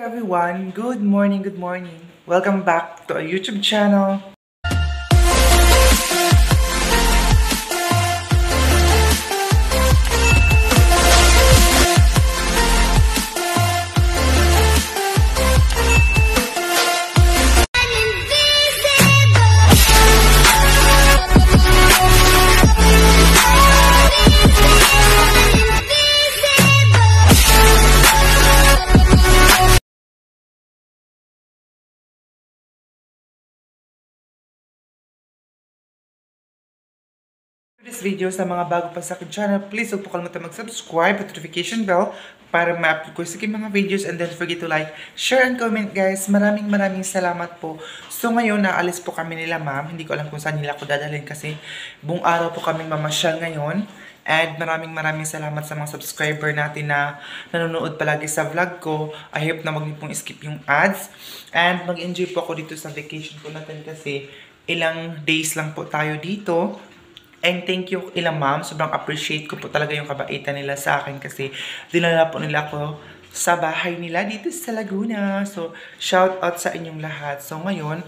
Everyone, good morning, good morning. Welcome back to our YouTube channel. This video sa mga bago pa sa akin channel, please huwag po kalimutan mag-subscribe at notification bell para ma-upload ko sa mga videos, and then forget to like, share, and comment guys. Maraming salamat po. So ngayon, naalis po kami nila ma'am. Hindi ko alam kung saan nila ako dadalhin kasi buong araw po kami mamasyal ngayon. And maraming salamat sa mga subscriber natin na nanonood palagi sa vlog ko. I hope na wag niyo pong skip yung ads. And mag-enjoy po ako dito sa vacation po natin kasi ilang days lang po tayo dito. And thank you ilang ma'am. Sobrang appreciate ko po talaga yung kabaitan nila sa akin kasi dinala po nila ako sa bahay nila dito sa Laguna. So, shout out sa inyong lahat. So, ngayon,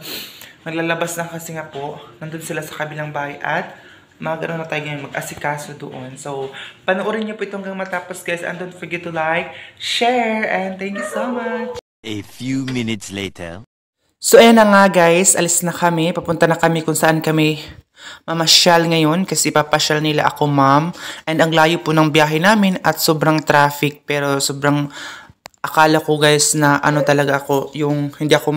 maglalabas na kasi nga po. Nandun sila sa kabilang bahay at magano na tayo ngayon mag-asikaso doon. So, panoorin niyo po ito hanggang matapos guys. And don't forget to like, share, and thank you so much. A few minutes later. So, ayan na nga guys. Alis na kami. Papunta na kami kung saan kami mamasyal ngayon kasi papasyal nila ako ma'am. And ang layo po ng biyahe namin at sobrang traffic. Pero sobrang akala ko guys na ano talaga ako yung hindi ako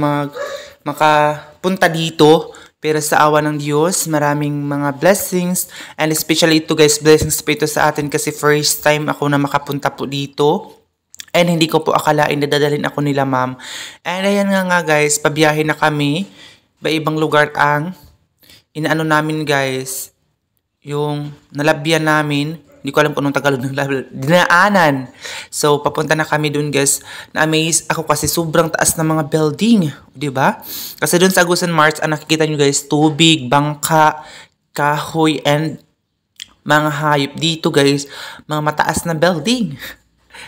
makapunta dito. Pero sa awa ng Diyos, maraming mga blessings. And especially ito guys, blessings po ito sa atin kasi first time ako na makapunta po dito. And hindi ko po akalain na dadalhin ako nila ma'am. And ayan nga guys, pabiyahe na kami. Ibang lugar ang inaano namin guys, yung nalabyan namin, hindi ko alam kung anong Tagalog ng dinaanan. So, papunta na kami dun guys. Na-amaze ako kasi sobrang taas ng mga building. Diba? Kasi dun sa Agusan Mart, nakikita nyo guys, tubig, bangka, kahoy, and mga hayop. Dito guys, mga mataas na building.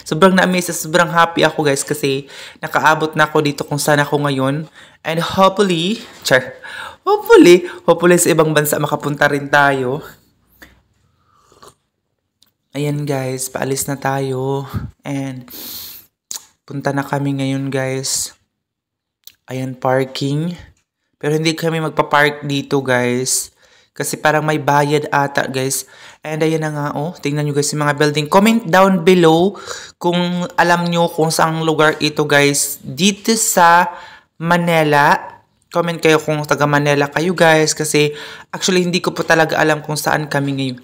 Sobrang na-amaze, sobrang happy ako guys kasi nakaabot na ako dito kung saan ako ngayon. And hopefully sa ibang bansa makapunta rin tayo. Ayan guys, paalis na tayo. And punta na kami ngayon guys. Ayan, parking. Pero hindi kami magpa-park dito guys. Kasi parang may bayad ata guys. And ayan na nga oh. Tingnan nyo guys yung mga building. Comment down below kung alam nyo kung saang lugar ito guys. Dito sa Manila. Comment kayo kung taga Manila kayo guys. Kasi actually hindi ko po talaga alam kung saan kami ngayon.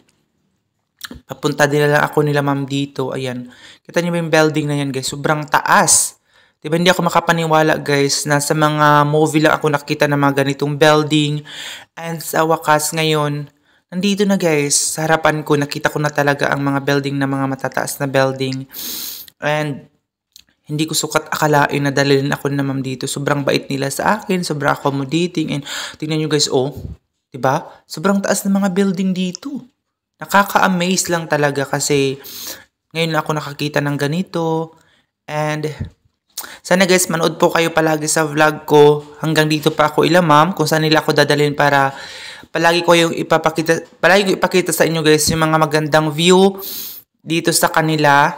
Papunta din lang ako nila ma'am dito. Ayan. Kita nyo ba yung building na yan guys? Sobrang taas. Diba hindi ako makapaniwala guys na sa mga movie lang ako nakita ng mga ganitong building. And sa wakas ngayon, nandito na guys. Sa harapan ko, nakita ko na talaga ang mga building na mga matataas na building. And hindi ko sukat akalain na dalhin ako na ma'am dito. Sobrang bait nila sa akin. Sobrang accommodating. And tingnan nyo guys, oh. Diba? Sobrang taas ng mga building dito. Nakaka-amaze lang talaga kasi ngayon ako nakakita ng ganito. And sana guys, manood po kayo palagi sa vlog ko. Hanggang dito pa ako ma'am. Kung saan nila ako dadalhin para palagi ko ipakita sa inyo guys yung mga magandang view dito sa kanila.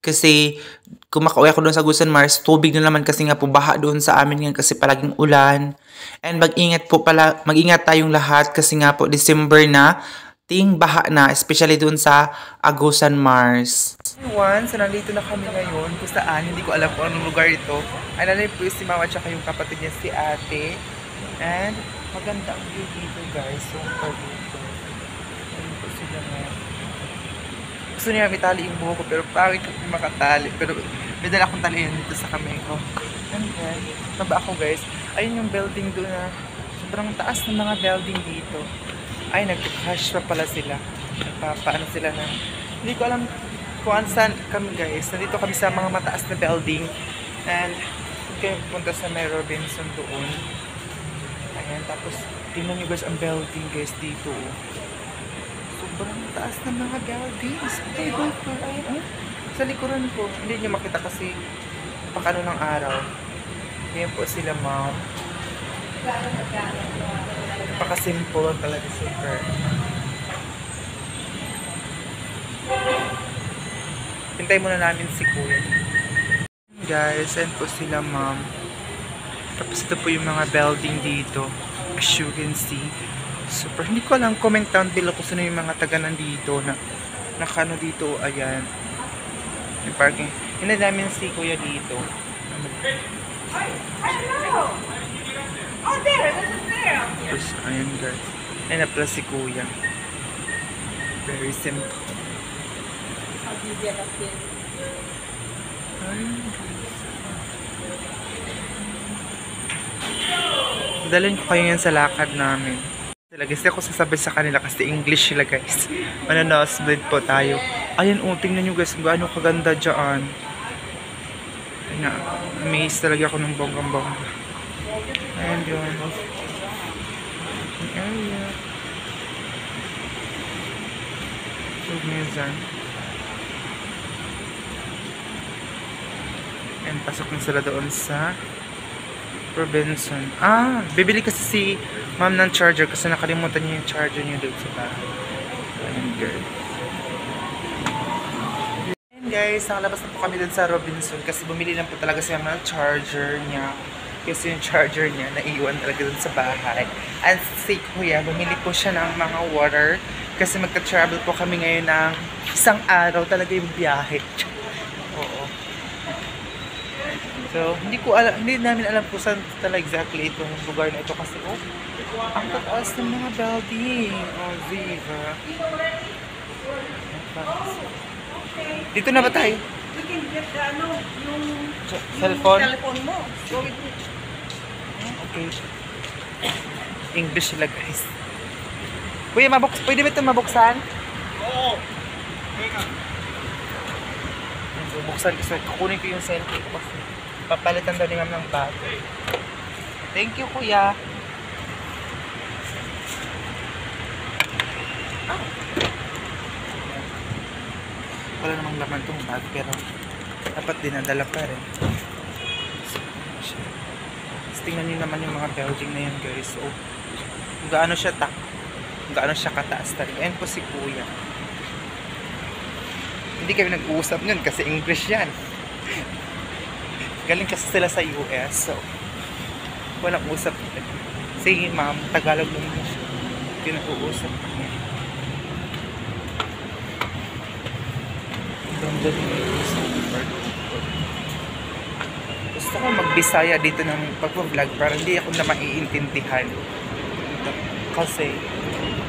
Kasi kung makauwi ako doon sa Agusan Mart, tubig na naman kasi nga po baha doon sa amin ngayon kasi palaging ulan. And mag-ingat tayong lahat kasi nga po December na, ting baha na, especially doon sa Agusan Mars. Everyone, so nandito na kami ngayon kung saan, hindi ko alam kung anong lugar ito. Ay nalang po si mama at yung kapatid niya si ate. And maganda ang view dito guys, super dito. Ayun po sila nga. Gusto niya itali yung buho ko pero pangit ko makatali. Pero may dala akong talihan dito sa kamay ko. And then, taba ako guys. Ayun yung building doon na sobrang taas ng mga building dito. Ay, nag-crash pa pala sila. Nagpapaano sila na. Hindi ko alam kung saan kami guys. Nandito kami sa mga mataas na building. And kayo pupunta sa May Robinson doon. Ayan, tapos tingnan nyo guys ang building guys dito. Sobrang taas ng mga buildings. Ayun, sa likuran ko. Hindi nyo makita kasi napakano ng araw. Ngayon po sila, ma'am. Napaka-simple talaga, super. Hintay muna namin si kuya. Guys, and po sila, ma'am. Tapos ito po yung mga building dito. As you can see. Super. Hindi ko alam, comment down below kung sino yung mga taga nandito na nakano dito. Ayan. Yung parking. Hindi namin si kuya dito. Oh, there, there. Tapos, ayan guys. Ayan na pala si kuya. Very simple. Dalhin ko kayo yan sa lakad namin. Guys, ako sasabi sa kanila kasi English sila guys. Manonosbid po tayo. Ayan, tingnan nyo guys kung gaano kaganda dyan. Amazed talaga ako ng bonggang-bongga. Ayan yun. Area. So, minsan. And pasok na sila doon sa Robinson. Bibili kasi si ma'am ng charger kasi nakalimutan niya yung charger niya doon sa bahay. Ayan guys. Ayan guys, nakalabas na po kami doon sa Robinson kasi bumili lang po talaga si ma'am ng charger niya. Kasi yung charger niya naiwan talaga doon sa bahay. And si kuya, bumili po siya ng mga water kasi magka-travel po kami ngayon ng isang araw talaga yung biyahe. Oo. So, hindi namin alam kung saan talaga exactly itong lugar na ito kasi ang tataas ng mga building. Viva. Dito na ba tayo? We can get yung Cellphone? telephone mo. Go with me. Okay. English sila guys. Kuya, pwede ba ito mabuksan? Oo. Buksan kasi kukunin ko yung cellphone ko kasi papalitan daw ni ma'am ng battery. Thank you, kuya. Wala namang laman tong bag pero dapat dinadala pa rin. Tingnan niyo naman yung mga building na yan guys. Kung gaano siya kataas talaga. Ayan po si kuya. Hindi kami nag-uusap nun kasi English yan. Galing kasi sila sa US. So, walang usap. Sige ma'am, Tagalog lang mo siya. Pinag-uusap kami. Ganda din yung gusto ko mag-Bisaya dito ng pag-vlog para hindi ako na maiintindihan. Kasi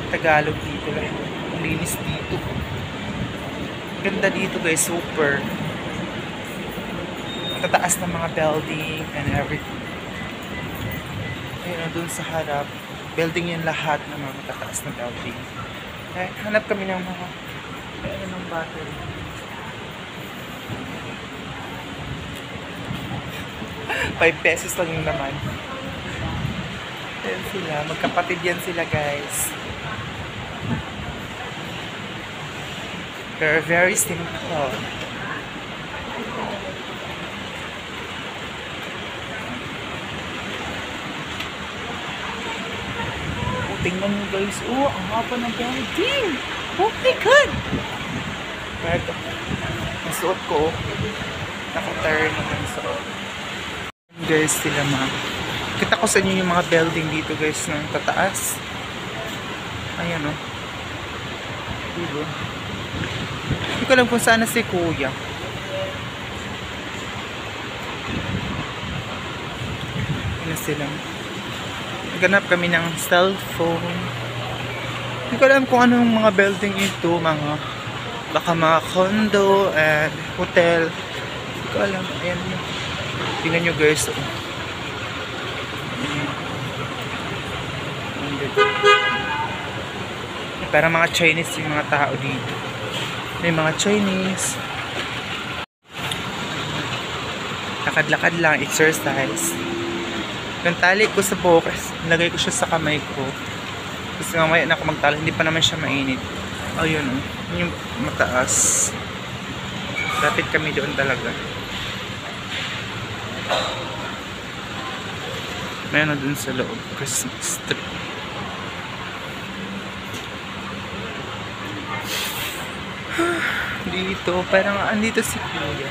Tagalog dito lang. Ang linis dito. Ganda dito guys, super. Tataas ng mga building and everything. Ayun, dun sa harap, building yung lahat ng mga tataas na building. Hanap kami ng mga ng battery. ₱5 lang yung naman. Ayan sila, magkapatid yan sila guys. They're very simple. Tingnan nyo guys, ang haba ng building. Oh my god! Pero nasuot ko, naka-turn naman suot. Guys, sila ma'am. Kita ko sa inyo yung mga building dito guys ng tataas. Ayan diba? Hindi ko alam kung saan na si kuya. Ano sila? Naghanap kami ng cellphone. Hindi ko alam kung anong mga building ito. Baka mga condo and hotel. Hindi ko alam. Ayan. Tingnan nyo guys. Para mga Chinese yung mga tao dito. May mga Chinese. Lakad-lakad lang, exercise. Yung tali ko sa bukas, nilagay ko siya sa kamay ko. Kasi mamaya na ako magtali, hindi pa naman siya mainit. Ayun yung mataas. Lapit kami doon talaga. May ano dun sa loob. Christmas tree. Dito, parang andito si Kuya.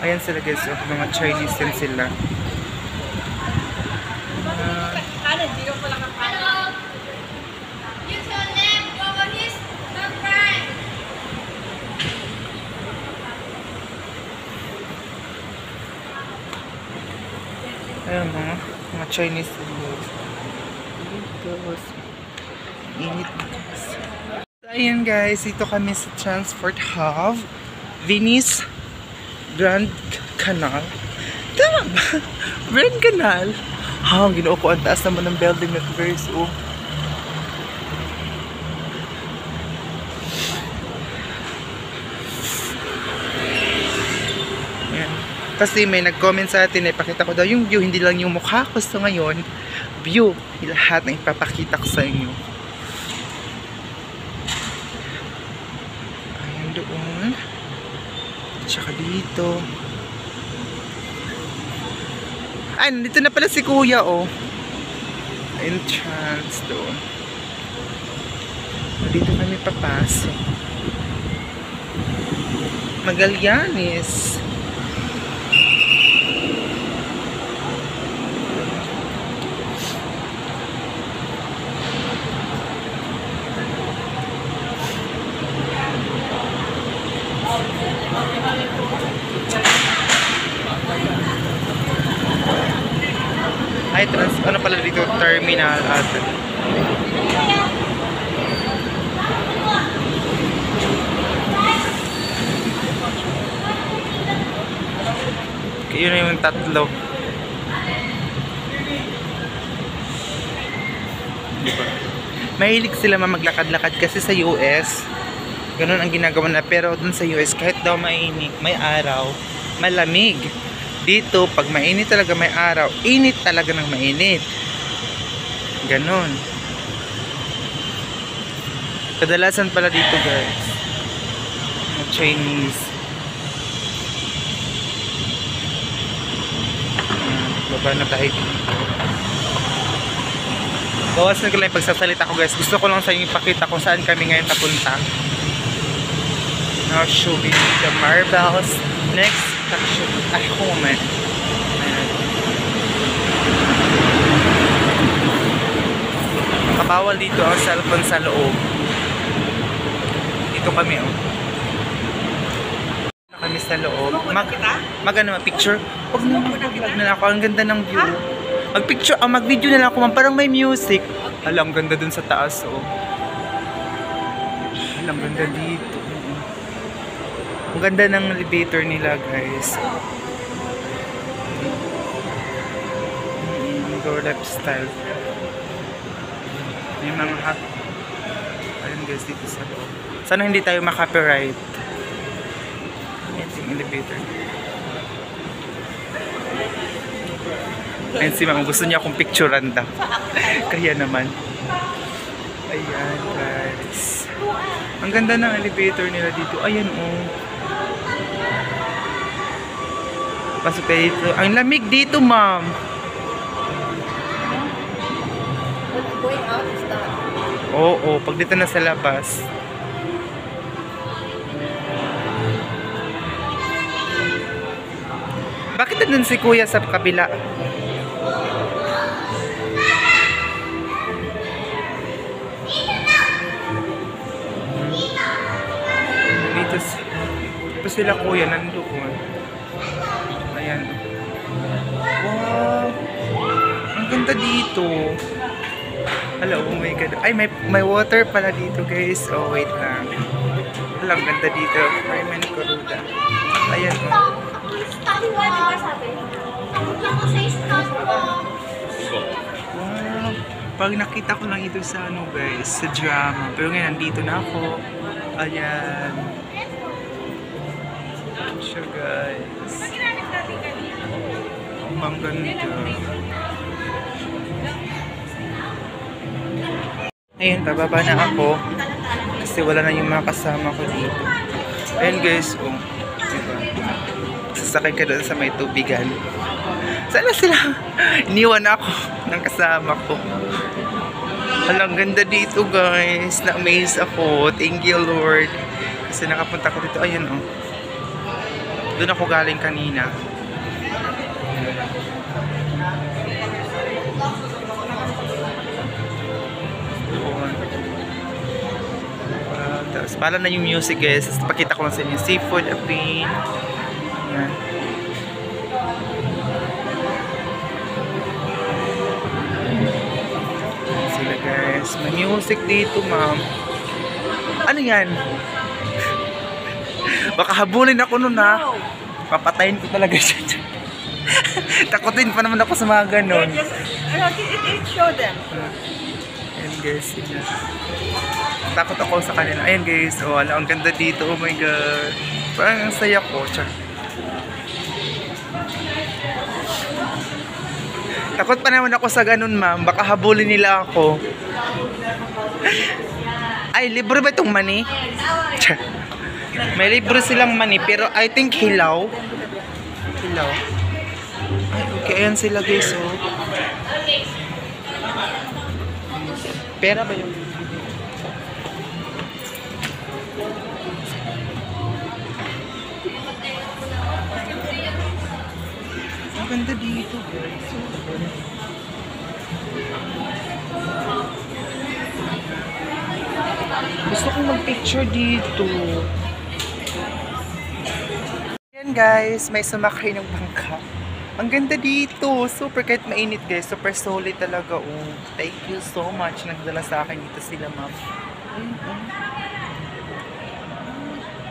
Ayan sila guys, mga Chinese din sila. Ayan mga Chinese din guys. Dito, init guys. Ayan guys, dito kami sa Transport Hub, Venice Grand Canal. Tama ba? Grand Canal? Ha, ginoo ko, ang taas naman ng building na ito guys. Oh. Ayan. Kasi may nag-comment sa atin, ipakita ko daw yung view, hindi lang yung mukha ko. So ngayon, view, lahat na ipapakita ko sa inyo. Ayan doon. Tsaka dito. Ay, nandito na pala si Kuya, oh. Entrance doon. Dito kami papasok. Magallanes. Ay, ano pala dito? Terminal at yun na yung tatlo. Diba? Mahilig sila maglakad-lakad kasi sa US. Ganun ang ginagawa na. Pero dun sa US, kahit daw mainit, may araw, malamig. Dito, pag mainit talaga may araw, init talaga ng mainit. Ganon. Kadalasan pala dito guys, mga Chinese. Baba na tayo dito. Bawas na ko lang yung pagsasalita ko guys. Gusto ko lang sa inyo ipakita kung saan kami ngayon papunta. Now show me the marbles. Next section. Ay, comment. Nakabawal dito ang cellphone sa loob. Dito kami, oh. Kami sa loob. Mag-picture. Huwag na mag-vlog na ako. Ang ganda ng view. Mag-picture, mag-video na lang ako. Parang may music. Alam, ganda dun sa taas, oh. Alam, ganda dito. Ang ganda ng elevator nila, guys. Go lifestyle. Yung mga hot. Ayun guys, dito sa loob. Sana hindi tayo makapiright. Ito yung elevator. Ayun si mama, gusto niya akong picturean daw. Kaya naman. Ayan guys. Ang ganda ng elevator nila dito. Ayan oh. Pasok tayo dito. Ang lamig dito, ma'am. Going out is that? Oo, pag dito na sa labas. Bakit nandun si Kuya sa kabila? Dito sila Kuya nandoon. Ayan. Wow! Ang ganda dito. Hello, oh my god. Ay, may water pala dito, guys. Oh, wait lang. Ang ganda dito. Carmen Coruda. Ayan, oh. Wow. Pag nakita ko lang ito sa ano, guys, sa drama. Pero ngayon, nandito na ako. Ayan. Siya, guys. Ang ganda. Ayun, bababa na ako. kasi wala na yung mga kasama ko dito. Ayan guys, oh. Diba? Sasakay ka doon sa may tubigan. Sana sila? Iniwan ako ng kasama ko. Ang ganda dito guys. Na-amaze ako. Thank you Lord. Kasi nakapunta ko dito. Ayan oh. Doon ako galing kanina. Tapos pala na yung music guys. Pakita ko lang sa inyo yung seafood apin. Ayan. Ayan sila guys. May music dito ma'am. Ano yan? Baka habulin ako nun ha. Papatayin ko talaga siya. Takutin pa naman ako sa mga ganon. Show them. Ayan guys. Ayan. Takot ako sa kanila. Ayan guys, oh, ang ganda dito. Oh my god. Parang ang saya ko. Char. Takot pa naman ako sa ganun, ma'am. Baka habulin nila ako. Ay, libre ba itong mani? Char. May libre silang mani, pero I think hilaw. Hilaw. Ay, okay. Ayan sila guys, oh. Pera ba yun? Ang ganda dito guys. Gusto kong mag-picture dito. Ayan guys, may sumakay ng bangka. Ang ganda dito. Super, kahit mainit guys. Super solid talaga. Oh. Thank you so much. Nagdala sa akin dito sila ma'am.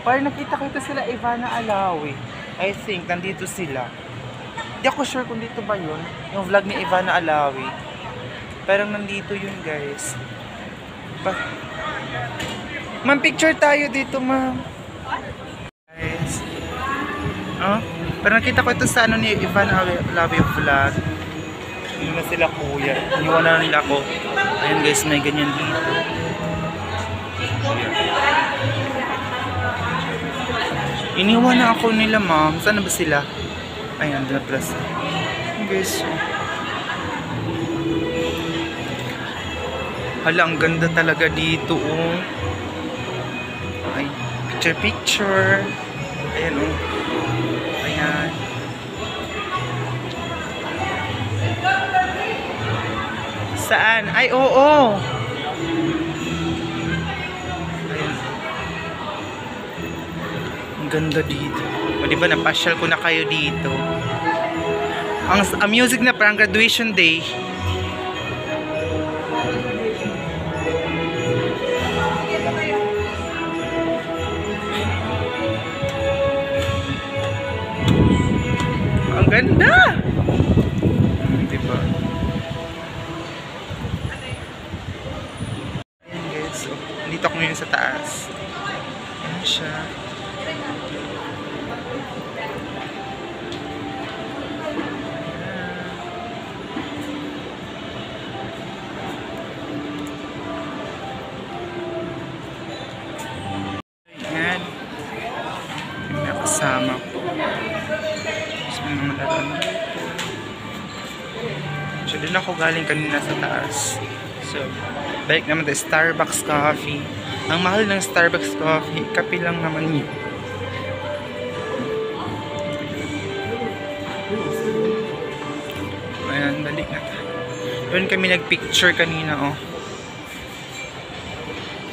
Parang nakita ko ito sila Ivana Alawi. I think, nandito sila. Hindi ako sure kung dito ba yun. Yung vlog ni Ivana Alawi. Parang nandito yun guys. Ma'am, picture tayo dito ma'am. Guys. Oh, parang nakita ko ito sa ano ni Ivana Alawi vlog. Hindi na sila kuya. Iniwan na nila ako. Ayan guys, may ganyan dito. Iniwan na ako nila ma'am. Saan na ba sila? Ayan, doon na pala sila. Guys. Hala, ang ganda talaga dito oh. Ay, picture. Ayan oh. Ayan. Saan? Ay, oo. Ganda dito. O diba napasyal ko na kayo dito. Ang music na parang graduation day. Ang ganda. Diba? Ayan guys. So, dito ako ngayon sa taas. Ayan siya. Kasama ko. So, doon ako galing kanina sa taas. So, balik naman tayo Starbucks coffee. Ang mahal ng Starbucks coffee, kape lang naman yun. Ayan, balik na tayo. Doon kami nagpicture kanina, oh.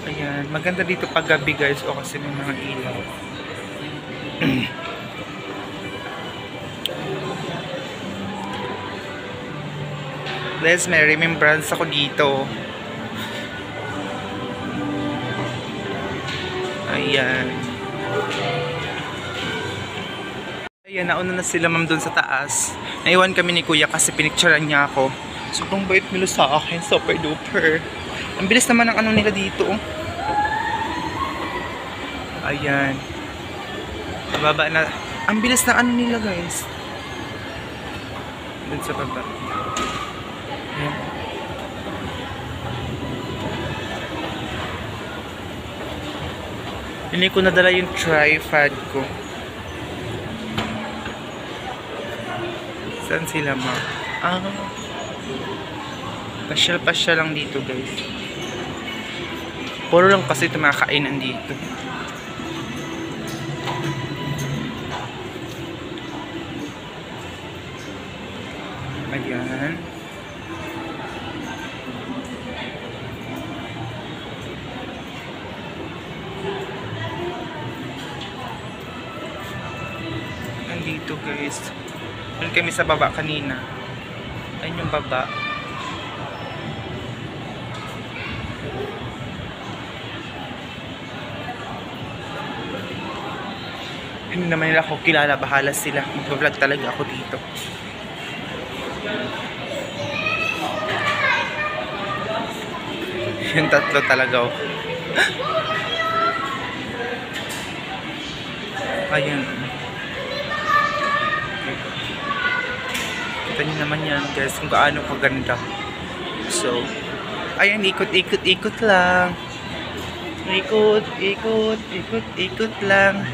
Ayan, maganda dito pag gabi guys, o kasi may mga ilaw. Guys, may remembrance ako dito. Ayan. Ayan, nauna na sila ma'am dun sa taas. Naiwan kami ni kuya kasi pinicturean niya ako. Sobrang bait nila sa akin, super duper. Ang bilis naman ng ano nila dito. Ayan. Baba na. Ang bilis na ano nila guys. Dun sa baba. Ayan. Hindi ko nadala yung tripod ko. Saan sila ma? Pasyal-pasyal lang dito guys. Puro lang kasi ito mga kainan dito. Ayan. Nandito guys. Doon kami sa baba kanina. Ayun yung baba. Hindi naman nila ako kilala. Bahala sila. Mag-vlog talaga ako dito. Yung tatlo talaga oh. Ayan. Kita nyo naman yan guys kung gaano kaganda. So, ayan, ikot lang. Ikot lang.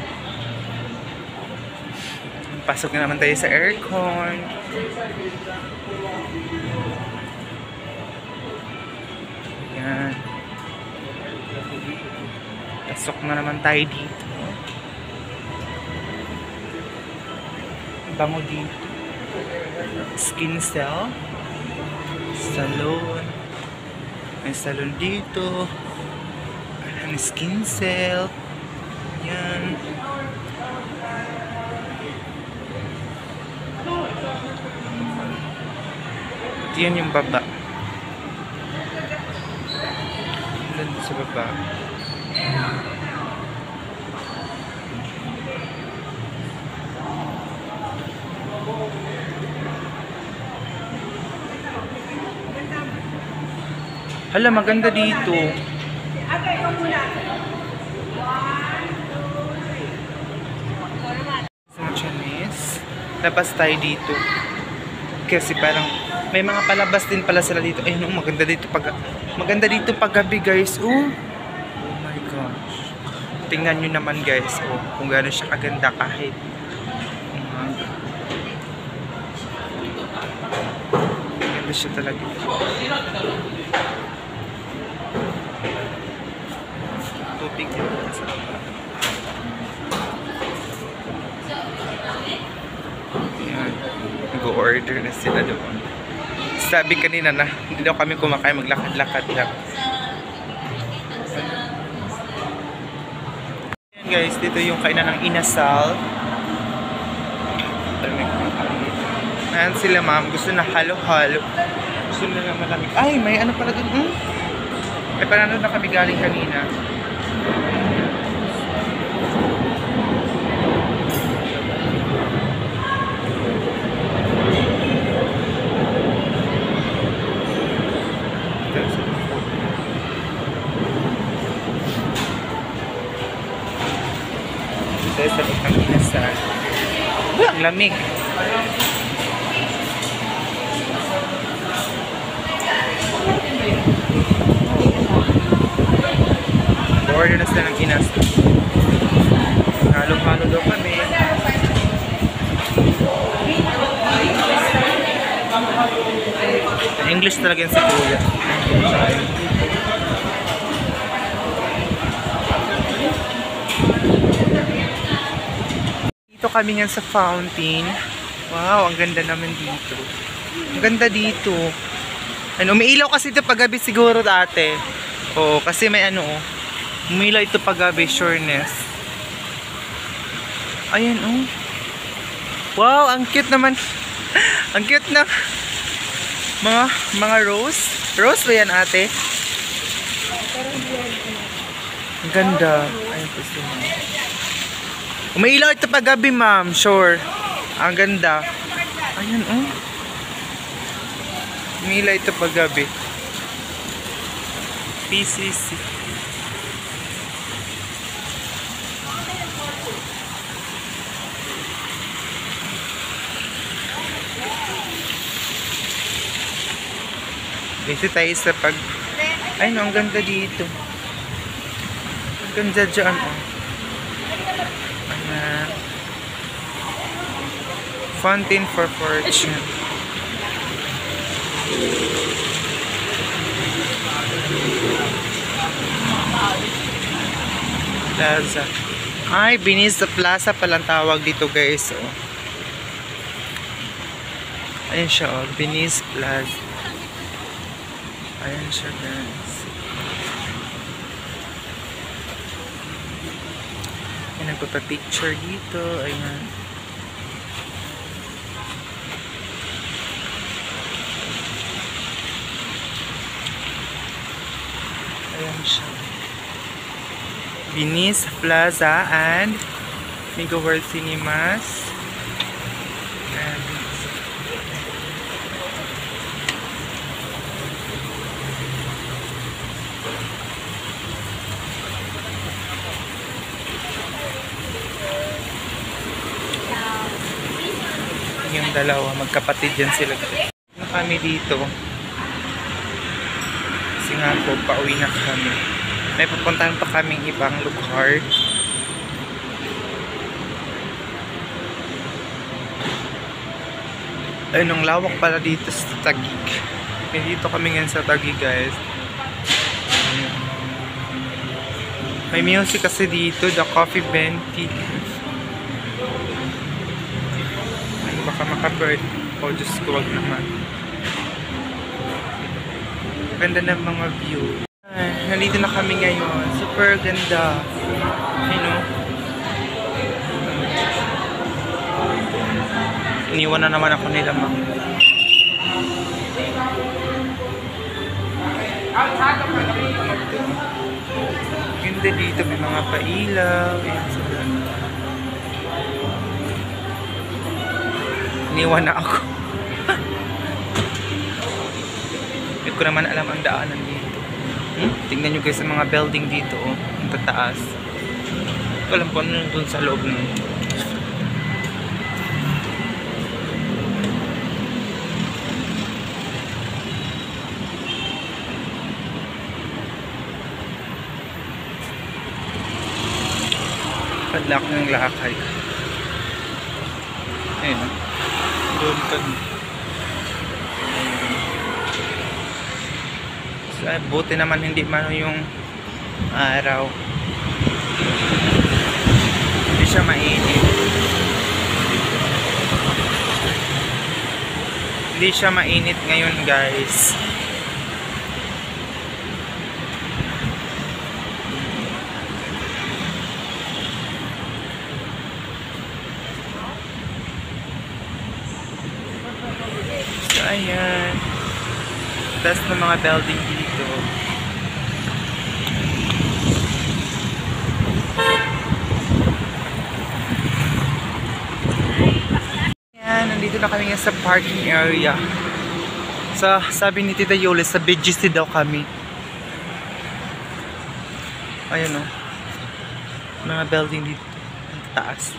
Pasok na naman tayo sa aircon. Ayan. Pasok na naman tayo dito. Bango dito. Skin cell. Salon. May salon dito. Ayan, skin cell. Ayan. At yan yung baba. Nandun sa baba. Hala, maganda dito. Sa Chinese. Labas tayo dito. Kasi parang may mga palabas din pala sila dito. Ayun, maganda dito pag gabi guys. Oh my gosh. Tingnan nyo naman guys. Oh, kung gaano siya kaganda kahit maganda siya talaga. Tubig dito sa baba. Ayan. Nag-order na sila doon. Sabi kanina na hindi daw kami kumakain, maglakad-lakad lang. Ayan guys, dito yung kainan ng inasal. Ayan sila ma'am, gusto na halo-halo. Gusto na malamig. Ay, may ano pala dun. Ay, parang na kami galing kanina. Dito sa itang inasal. Ang lamig. Order na sila ng inasal. Halo-halo daw kami. English talaga yan si Kuya. Dito kami nga sa fountain. Wow, ang ganda naman dito. Ang ganda dito. Ano, umiilaw kasi ito paggabi siguro dati. Oo, kasi may ano, umiilaw ito paggabi, sureness. Ayan, oh. Wow, ang cute naman. Ang cute na. Mga rose. Rose ba yan, ate? Ang ganda. Ayan po siya. Umiilaw ito paggabi, ma'am. Sure. Ang ganda. Ayan, oh. Umiilaw ito paggabi. PCC. Kasi tayo sa pag... Ay no, ang ganda dito. Ang ganda dyan, oh. Ayan. Fountain for Fortune. Plaza. Ay, Beniza Plaza palang tawag dito guys. Oh. Ayan siya, oh. Beniza Plaza. Ayan siya guys. Ayan, nagpapapicture dito. Ayan. Ayan siya. Beniza Plaza and Mega World Cinemas. And yung dalawa, magkapatid yan sila. Ano kami dito? Kasi nga po, pauwi na kami. May pupuntahan pa kaming ibang lugar. Ayun, ang lawak pala dito sa Taguig. Dito kami ngayon sa Taguig guys. May music kasi dito, The Coffee Venti. Baka makabird. Oh, Diyos ko, wag naman. Ganda ng mga view. Ay, nandito na kami ngayon. Super ganda. You know? Iniwan na naman ako nila ma. Ganda dito, may mga pailaw. Iniwan na ako. Hindi ko naman alam ang daanan dito. Tingnan nyo guys sa mga building dito, oh, ang tataas. Hindi ko alam kung ano dun sa loob nun. Padlak ng lakay. Ayun. Doon pa. Buti naman hindi man yung araw. Hindi siya mainit. Hindi siya mainit ngayon guys. So ayan. Taas ng mga building dito. Ayan, nandito na kami sa parking area. Sabi ni Tita Yolis, sa BGC daw kami. Ayan o. Mga building dito. Ang taas.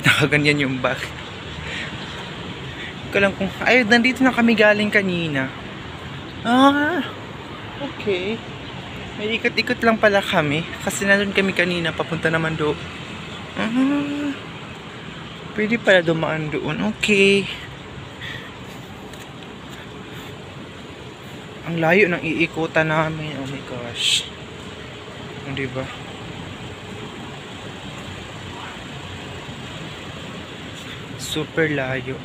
Nakaganyan yung back. Lang kung ay nandito na kami galing kanina. Okay. May ikot-ikot lang pala kami kasi nandun kami kanina papunta naman doon. Pwede pala dumaan doon. Okay. Ang layo ng iikutan namin. Oh my gosh. Hindi ba? Super layo.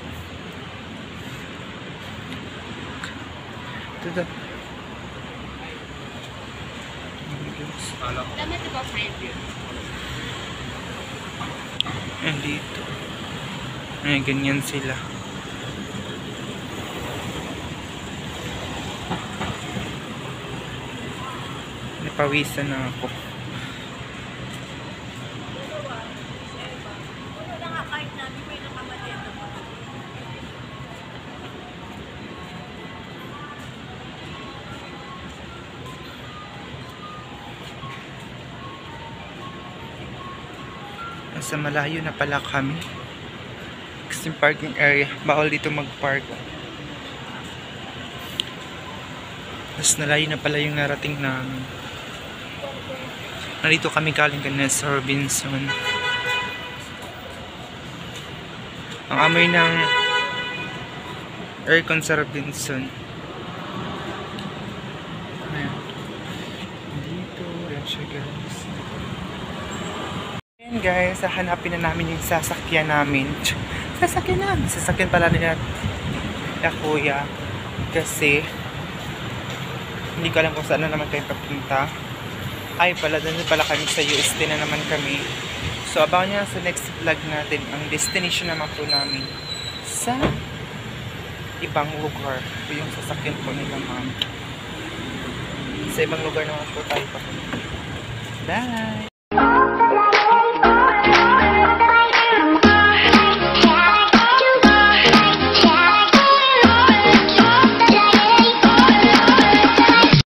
Ito. Ayan dito. Ayan, ganyan sila. Napawisan na ako. Nasa malayo na pala kami. Kasi parking area, bawal dito mag-park. Mas nalayo na pala yung narating namin. Nandito kami galing kanina sa Robinson. Ang amoy ng aircon sa Robinson. Ayan. Dito. Ayan siya guys. Ayan guys. Hahanapin na namin yung sasakyan namin. Sasakyan pala nila na kuya. Kasi hindi ko alam kung saan na naman kayo papunta. Ay pala, doon pala kami sa UST na naman kami. So abangan nyo sa next vlog natin. Ang destination naman po namin sa ibang lugar. Ito yung sasakyan po nila ma'am. Sa ibang lugar naman po tayo papunta. Bye!